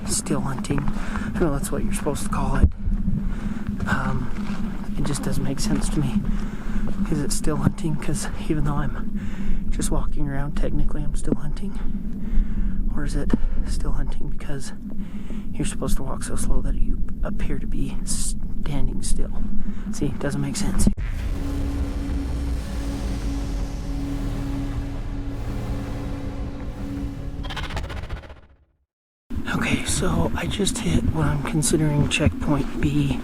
still hunting. I know that's what you're supposed to call it. It just doesn't make sense to me. Is it still hunting? Because even though I'm just walking around, technically I'm still hunting. Or is it still hunting because you're supposed to walk so slow that you appear to be standing still? See, it doesn't make sense. Okay, so I just hit what I'm considering checkpoint B.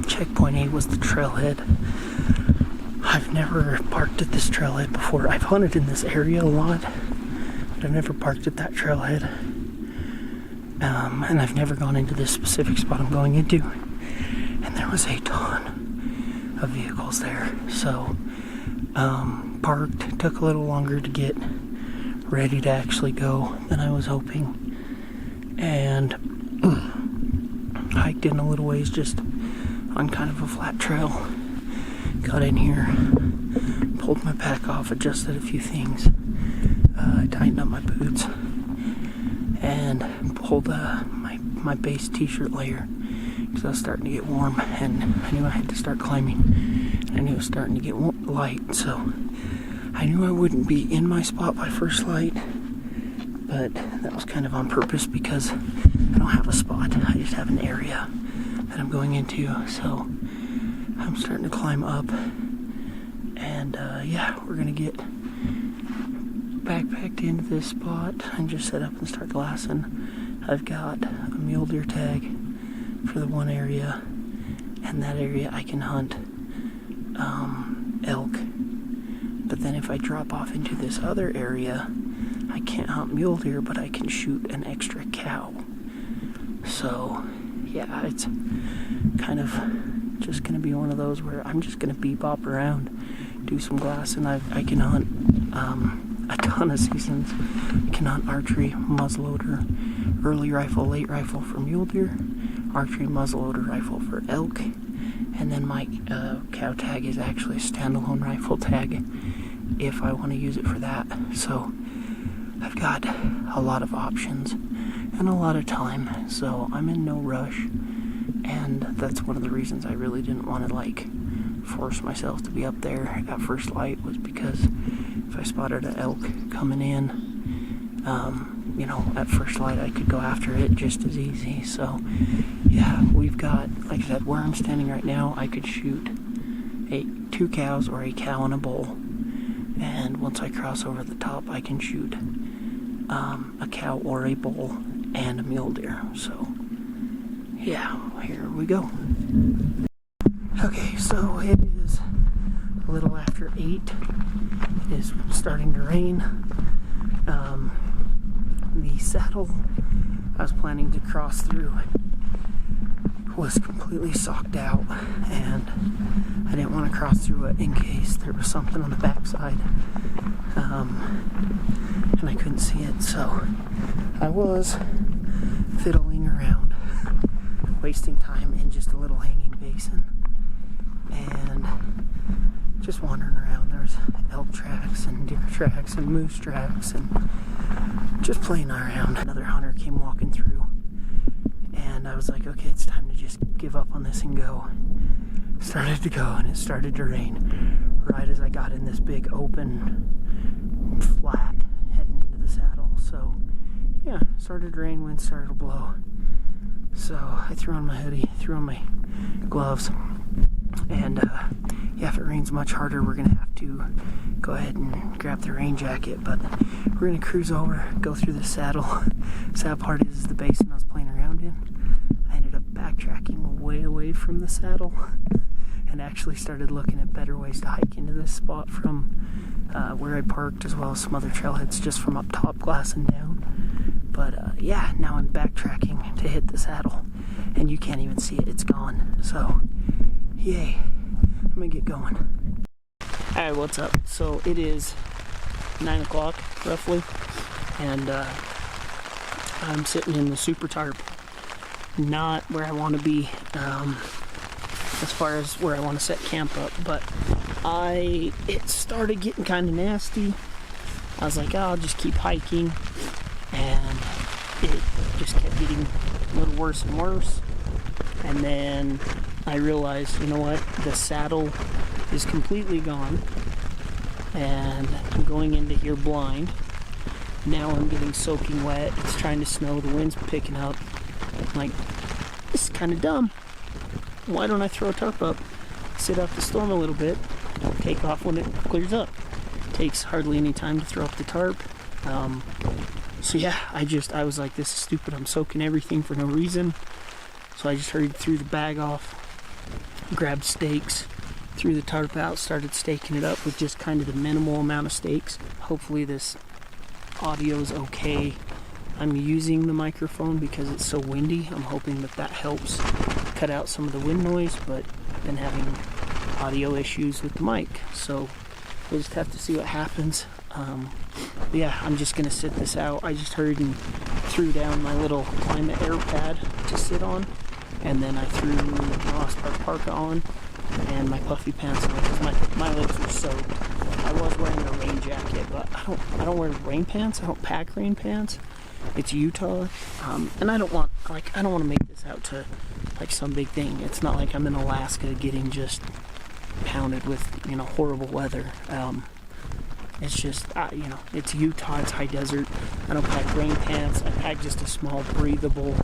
Checkpoint A was the trailhead. I've never parked at this trailhead before. I've hunted in this area a lot, but I've never parked at that trailhead. And I've never gone into this specific spot I'm going into. And there was a ton of vehicles there. So, parked, took a little longer to get ready to actually go than I was hoping. And hiked in a little ways just on kind of a flat trail. Got in here, pulled my pack off, adjusted a few things. I tightened up my boots and pulled my base t-shirt layer because I was starting to get warm and I knew I had to start climbing. I knew it was starting to get light, so I knew I wouldn't be in my spot by first light, but that was kind of on purpose because I don't have a spot. I just have an area that I'm going into, so I'm starting to climb up, and yeah, we're gonna get backpacked into this spot and just set up and start glassing. I've got a mule deer tag for the one area, and that area I can hunt elk. But then if I drop off into this other area, I can't hunt mule deer, but I can shoot an extra cow. So yeah, it's kind of just gonna be one of those where I'm just gonna bebop around, do some glassing. I can hunt a ton of seasons. I can hunt archery, muzzleloader, early rifle, late rifle for mule deer, archery, muzzleloader rifle for elk, and then my cow tag is actually a standalone rifle tag if I want to use it for that. So I've got a lot of options and a lot of time, so I'm in no rush, and that's one of the reasons I really didn't want to force myself to be up there at first light, was because if I spotted an elk coming in, you know, at first light I could go after it just as easy. So yeah, we've got, like I said, where I'm standing right now, I could shoot 2 cows or a cow in a bull, and once I cross over the top I can shoot a cow or a bull and a mule deer. So yeah, here we go. Okay, so it is a little after 8. It is starting to rain. The saddle I was planning to cross through was completely socked out, and I didn't want to cross through it in case there was something on the backside, and I couldn't see it, so I was fiddling around, wasting time in just a little hanging basin, and just wandering around. There's elk tracks and deer tracks and moose tracks, and just playing around. Another hunter came walking through, and I was like, okay, it's time to just give up on this and go. Started to go, and it started to rain right as I got in this big open flat heading into the saddle. So yeah, started to rain, wind started to blow. So I threw on my hoodie, threw on my gloves, and yeah, if it rains much harder, we're gonna have to go ahead and grab the rain jacket, but we're gonna cruise over, go through the saddle. Sad part is the basin I was playing around in, I ended up backtracking way away from the saddle and actually started looking at better ways to hike into this spot from where I parked, as well as some other trailheads just from up top, glassing down. But yeah, now I'm backtracking to hit the saddle, and you can't even see it, it's gone. So yay, I'm gonna get going. Alright, what's up? So it is 9 o'clock roughly, and I'm sitting in the super tarp. Not where I want to be as far as where I want to set camp up, but it started getting kind of nasty. I was like, oh, I'll just keep hiking, and it just kept getting a little worse and worse. And then I realized, you know what, the saddle is completely gone, and I'm going into here blind. Now I'm getting soaking wet. It's trying to snow. The wind's picking up. I'm like, this is kind of dumb. Why don't I throw a tarp up, sit out the storm a little bit, take off when it clears up? Takes hardly any time to throw up the tarp. So yeah, I was like, this is stupid. I'm soaking everything for no reason. So I just hurried, threw the bag off, grabbed stakes, threw the tarp out, started staking it up with just kind of the minimal amount of stakes. Hopefully this audio is okay. I'm using the microphone because it's so windy. I'm hoping that helps cut out some of the wind noise, but I've been having audio issues with the mic, so we'll just have to see what happens. Yeah, I'm just gonna sit this out. I just hurried and threw down my little climate air pad to sit on, and then I threw my Lost Park parka on and my puffy pants on because my legs were soaked. I was wearing a rain jacket, but I don't wear rain pants. I don't pack rain pants. It's Utah, and I don't want to make this out to like some big thing. It's not like I'm in Alaska getting just pounded with horrible weather. It's just it's Utah. It's high desert. I don't pack rain pants. I pack just a small breathable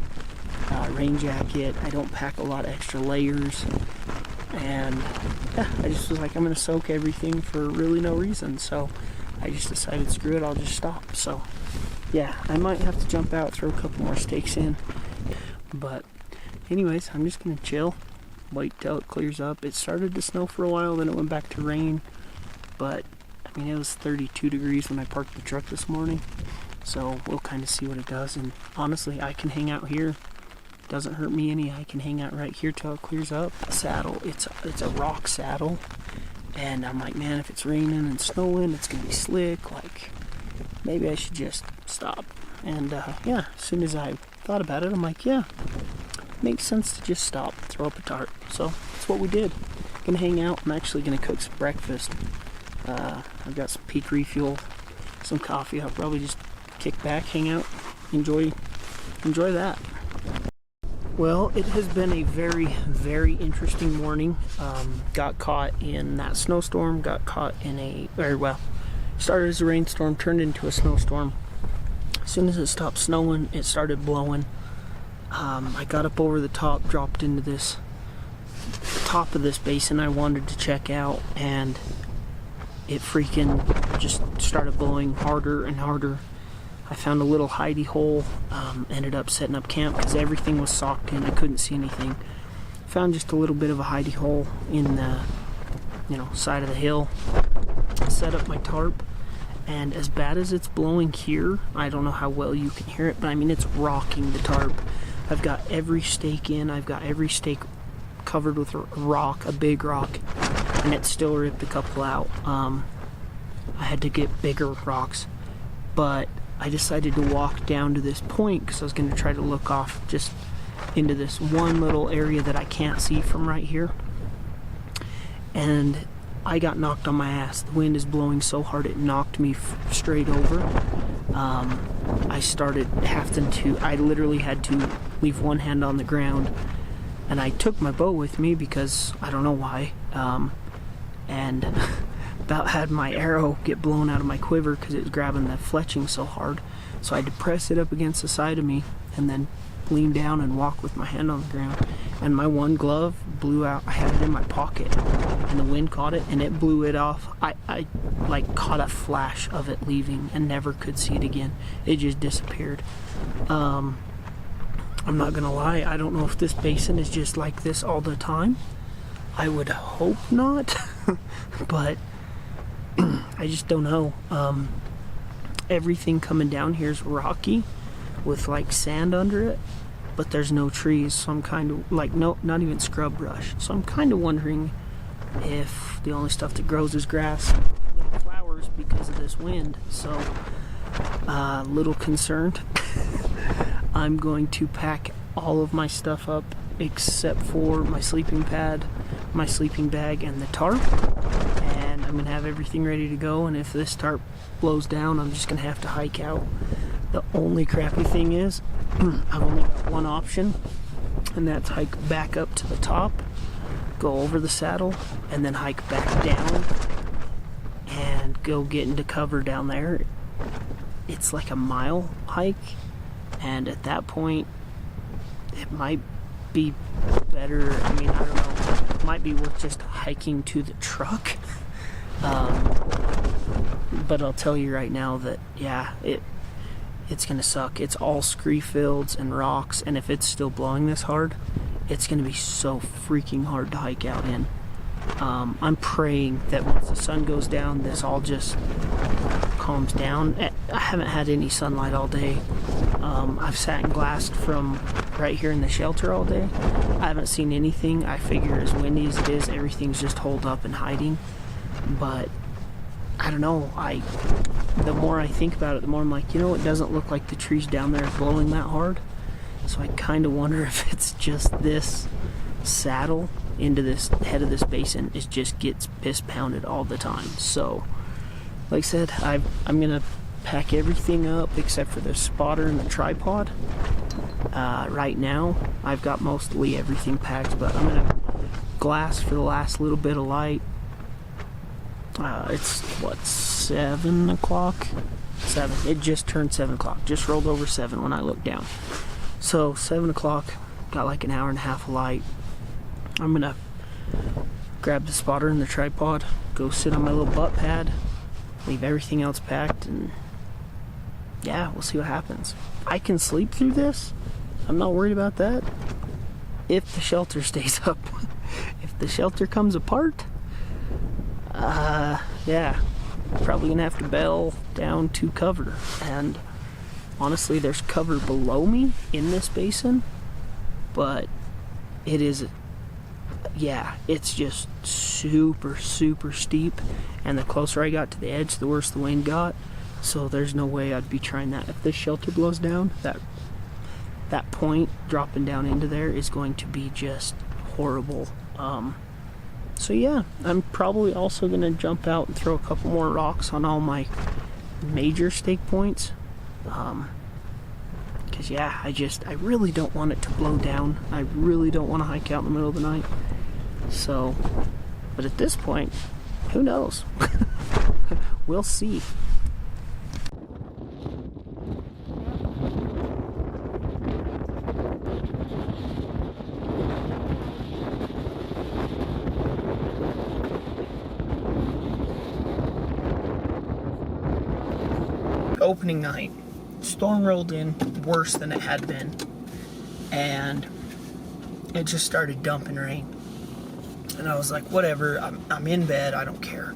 rain jacket. I don't pack a lot of extra layers. And yeah, I just was like, I'm gonna soak everything for really no reason. So I just decided, screw it, I'll just stop. So yeah, I might have to jump out, throw a couple more stakes in. But anyways, I'm just gonna chill, wait till it clears up. It started to snow for a while, then it went back to rain. But I mean, it was 32 degrees when I parked the truck this morning. So we'll kind of see what it does. And honestly, I can hang out here. Doesn't hurt me any. I can hang out right here till it clears up. Saddle, it's a rock saddle, and I'm like, man, if it's raining and snowing, it's gonna be slick. Like, maybe I should just stop. And yeah, as soon as I thought about it, I'm like, yeah, makes sense to just stop, throw up a tarp. So that's what we did. Gonna hang out. I'm actually gonna cook some breakfast. I've got some Peak Refuel, some coffee. I'll probably just kick back, hang out, enjoy that. Well, it has been a very, very interesting morning. Got caught in that snowstorm, got caught in started as a rainstorm, turned into a snowstorm. As soon as it stopped snowing, it started blowing. I got up over the top, dropped into the top of this basin I wanted to check out, and it freaking just started blowing harder and harder. I found a little hidey hole, ended up setting up camp because everything was socked in. I couldn't see anything. Found just a little bit of a hidey hole in the side of the hill. Set up my tarp, and as bad as it's blowing here, I don't know how well you can hear it, but I mean, it's rocking the tarp. I've got every stake in. I've got every stake covered with a rock, a big rock, and it still ripped a couple out. I had to get bigger rocks, but I decided to walk down to this point because I was going to try to look off just into this one little area that I can't see from right here. And I got knocked on my ass. The wind is blowing so hard it knocked me straight over. I literally had to leave one hand on the ground, and I took my bow with me because I don't know why. And about had my arrow get blown out of my quiver because it was grabbing the fletching so hard. So I had to press it up against the side of me and then lean down and walk with my hand on the ground. And my one glove blew out. I had it in my pocket and the wind caught it and it blew it off. I like caught a flash of it leaving and never could see it again. It just disappeared. I'm not gonna lie, I don't know if this basin is just like this all the time. I would hope not, but I just don't know. Everything coming down here is rocky with like sand under it, but there's no trees, so I'm kind of like, no, not even scrub brush. So I'm kind of wondering if the only stuff that grows is grass and little flowers because of this wind. So little concerned. I'm going to pack all of my stuff up except for my sleeping pad, my sleeping bag, and the tarp, and I'm gonna have everything ready to go. And if this tarp blows down, I'm just gonna have to hike out. The only crappy thing is I've only got one option, and that's hike back up to the top, go over the saddle, and then hike back down and go get into cover down there. It's like a mile hike, and at that point it might be better. I mean, I don't know, it might be worth just hiking to the truck. But I'll tell you right now that, yeah, it's gonna suck. It's all scree fields and rocks, and if it's still blowing this hard, it's gonna be so freaking hard to hike out in. I'm praying that once the sun goes down, this all just calms down. I haven't had any sunlight all day. I've sat and glassed from right here in the shelter all day. I haven't seen anything. I figure as windy as it is, everything's just holed up and hiding. But I don't know, the more I think about it, the more I'm like, you know, it doesn't look like the trees down there are blowing that hard. So I kind of wonder if it's just this saddle into this head of this basin, it just gets piss pounded all the time. So like I said, I'm gonna pack everything up except for the spotter and the tripod. Right now I've got mostly everything packed, but I'm gonna glass for the last little bit of light. It's what, 7 o'clock? 7. It just turned 7 o'clock. Just rolled over 7 when I looked down. So 7 o'clock, got like an hour and a half of light. I'm gonna grab the spotter and the tripod, go sit on my little butt pad, leave everything else packed, and yeah, we'll see what happens. I can sleep through this. I'm not worried about that. If the shelter stays up. If the shelter comes apart, yeah, probably gonna have to bail down to cover. And honestly, there's cover below me in this basin, but it is, yeah, it's just super steep, and the closer I got to the edge, the worse the wind got. So there's no way I'd be trying that. If this shelter blows down, that point dropping down into there is going to be just horrible. So yeah, I'm probably also gonna jump out and throw a couple more rocks on all my major stake points. Cause yeah, I really don't want it to blow down. I really don't want to hike out in the middle of the night. So, but at this point, who knows? We'll see. Opening night, storm rolled in worse than it had been, and it just started dumping rain. And I was like, whatever, I'm in bed, I don't care.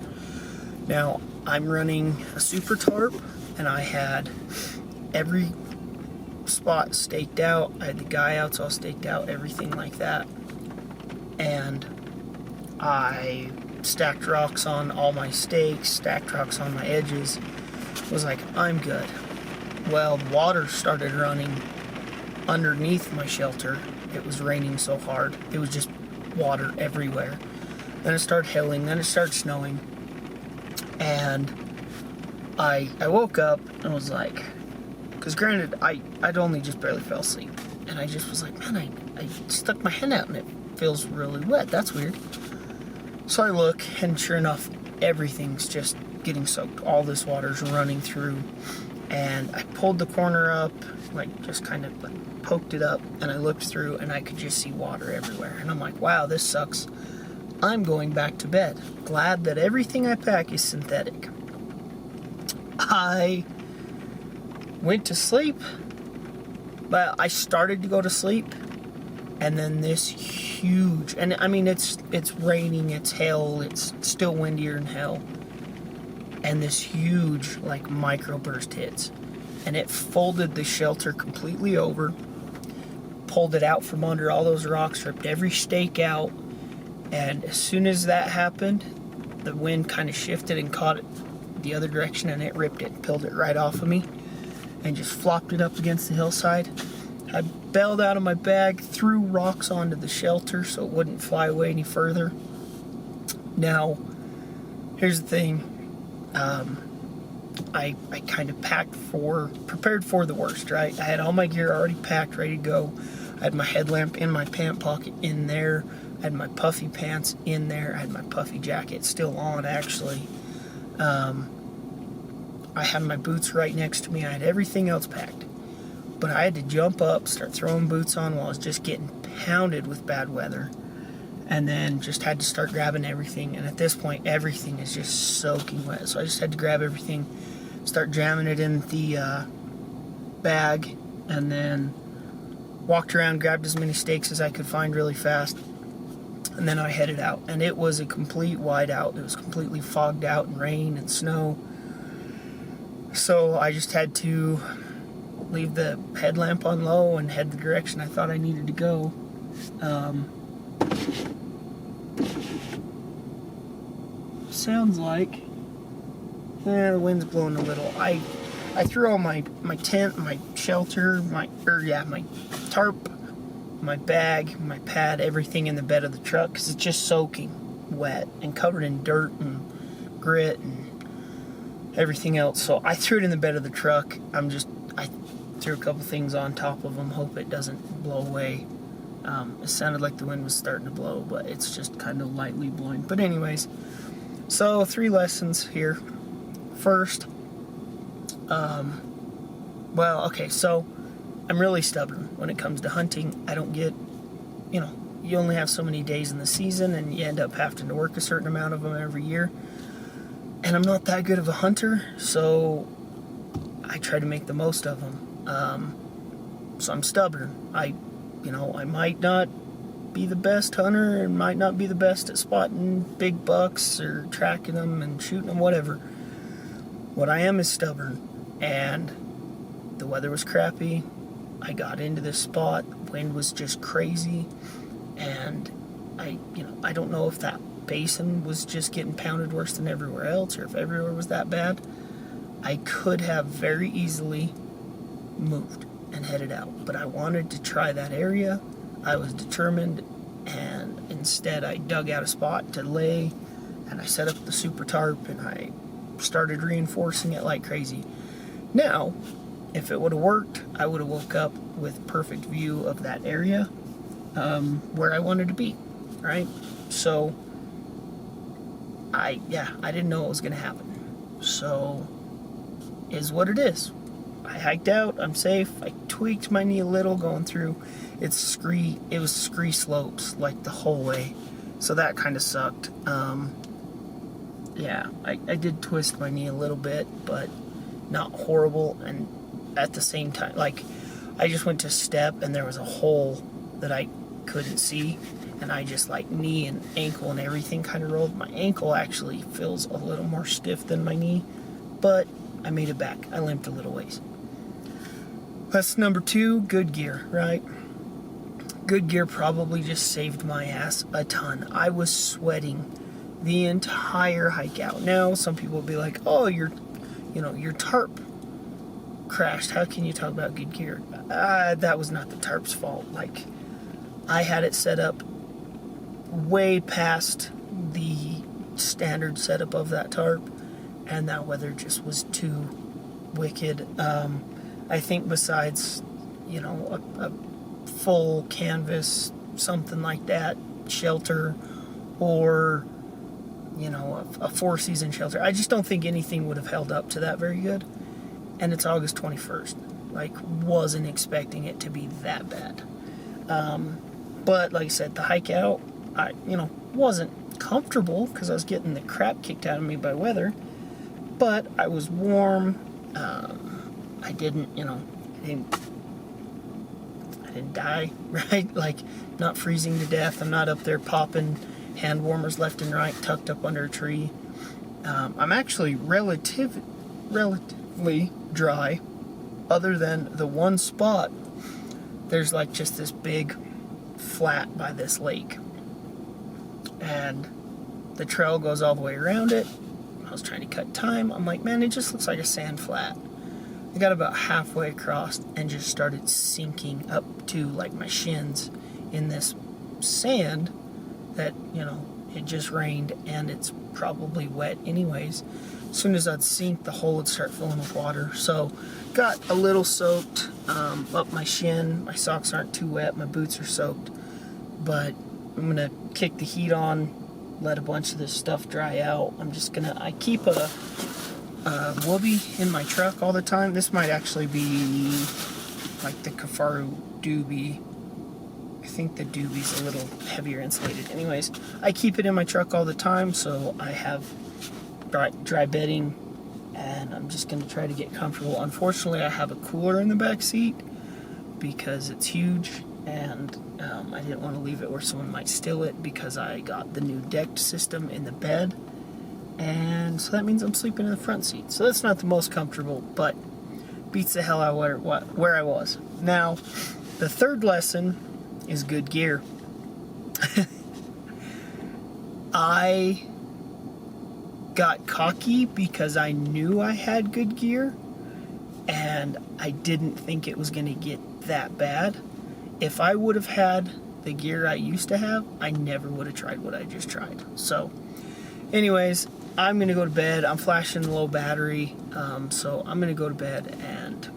Now, I'm running a super tarp, and I had every spot staked out. I had the guy outs all staked out, everything like that. And I stacked rocks on all my stakes, stacked rocks on my edges. Was like, I'm good. Well, water started running underneath my shelter. It was raining so hard. It was just water everywhere. Then it started hailing, then it started snowing. And I woke up and was like, because granted, I'd only just barely fell asleep. And I just was like, man, I stuck my hand out and it feels really wet. That's weird. So I look, and sure enough, everything's just getting soaked. All this water's running through, and I pulled the corner up, like just kind of like poked it up, and I looked through, and I could just see water everywhere. And I'm like, wow, this sucks. I'm going back to bed. Glad that everything I pack is synthetic. I went to sleep, but I started to go to sleep, and then this huge, and I mean, it's raining, it's hail, it's still windier than hell. And this huge, like, microburst hits. And it folded the shelter completely over, pulled it out from under all those rocks, ripped every stake out. And as soon as that happened, the wind kind of shifted and caught it the other direction, and it ripped it, peeled it right off of me, and just flopped it up against the hillside. I bailed out of my bag, threw rocks onto the shelter so it wouldn't fly away any further. Now, here's the thing. I kind of prepared for the worst, right? I had all my gear already packed, ready to go. I had my headlamp in my pant pocket in there. I had my puffy pants in there. I had my puffy jacket still on, actually. I had my boots right next to me. I had everything else packed. But I had to jump up, start throwing boots on while I was just getting pounded with bad weather. And then just had to start grabbing everything. And at this point, everything is just soaking wet. So I just had to grab everything, start jamming it in the bag, and then walked around, grabbed as many steaks as I could find really fast. And then I headed out. And it was a complete whiteout. It was completely fogged out and rain and snow. So I just had to leave the headlamp on low and head the direction I thought I needed to go. Sounds like the wind's blowing a little. I threw all my tent, my shelter, my tarp, my bag, my pad, everything in the bed of the truck because it's just soaking wet and covered in dirt and grit and everything else. So I threw it in the bed of the truck. I threw a couple things on top of them, hope it doesn't blow away. It sounded like the wind was starting to blow, but it's just kind of lightly blowing. But anyways, so 3 lessons here. First, so I'm really stubborn when it comes to hunting. I don't get, you only have so many days in the season, and you end up having to work a certain amount of them every year. And I'm not that good of a hunter, so I try to make the most of them. So I'm stubborn. I might not be the best hunter and might not be the best at spotting big bucks or tracking them and shooting them, whatever. What I am is stubborn. And the weather was crappy. I got into this spot. The wind was just crazy. And I don't know if that basin was just getting pounded worse than everywhere else or if everywhere was that bad. I could have very easily moved and headed out, but I wanted to try that area. I was determined, and instead I dug out a spot to lay, and I set up the super tarp, and I started reinforcing it like crazy. Now, if it would have worked, I would have woke up with perfect view of that area where I wanted to be, right? So I didn't know what was going to happen. So is what it is. I hiked out, I'm safe. I tweaked my knee a little going through. It was scree slopes like the whole way. So that kind of sucked. I did twist my knee a little bit, but not horrible. And at the same time, I just went to step and there was a hole that I couldn't see. And I just knee and ankle and everything kind of rolled. My ankle actually feels a little more stiff than my knee, but I made it back. I limped a little ways. That's number 2, good gear, right? Good gear probably just saved my ass a ton. I was sweating the entire hike out. Now, some people will be like, oh, your tarp crashed. How can you talk about good gear? That was not the tarp's fault. I had it set up way past the standard setup of that tarp, and that weather just was too wicked. I think besides, a full canvas, something like that, shelter, or, a 4-season shelter, I just don't think anything would have held up to that very good. And it's August 21st. Wasn't expecting it to be that bad. But like I said, the hike out, I wasn't comfortable because I was getting the crap kicked out of me by weather, but I was warm. I didn't die, right? Not freezing to death. I'm not up there popping hand warmers left and right, tucked up under a tree. I'm actually relatively dry, other than the one spot. There's just this big flat by this lake, and the trail goes all the way around it. I was trying to cut time. I'm like, man, it just looks like a sand flat. I got about halfway across and just started sinking up to my shins in this sand that, it just rained and it's probably wet anyways. as soon as I'd sink, the hole would start filling with water. So got a little soaked up my shin. My socks aren't too wet, my boots are soaked, but I'm gonna kick the heat on, let a bunch of this stuff dry out. I keep a whoopee in my truck all the time. This might actually be like the Kafaru doobie. I think the doobie's a little heavier insulated. Anyways, I keep it in my truck all the time, so I have dry bedding, and I'm just gonna try to get comfortable. Unfortunately, I have a cooler in the back seat because it's huge, and I didn't want to leave it where someone might steal it because I got the new decked system in the bed, and so that means I'm sleeping in the front seat. So that's not the most comfortable, but beats the hell out of where I was. Now, the third lesson is good gear. I got cocky because I knew I had good gear, and I didn't think it was going to get that bad. If I would have had the gear I used to have, I never would have tried what I just tried. So, anyways, I'm going to go to bed. I'm flashing low battery, so I'm going to go to bed and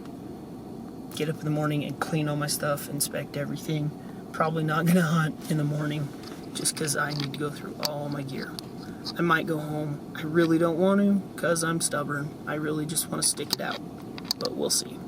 get up in the morning and clean all my stuff, inspect everything. Probably not going to hunt in the morning just because I need to go through all my gear. I might go home. I really don't want to because I'm stubborn. I really just want to stick it out, but we'll see.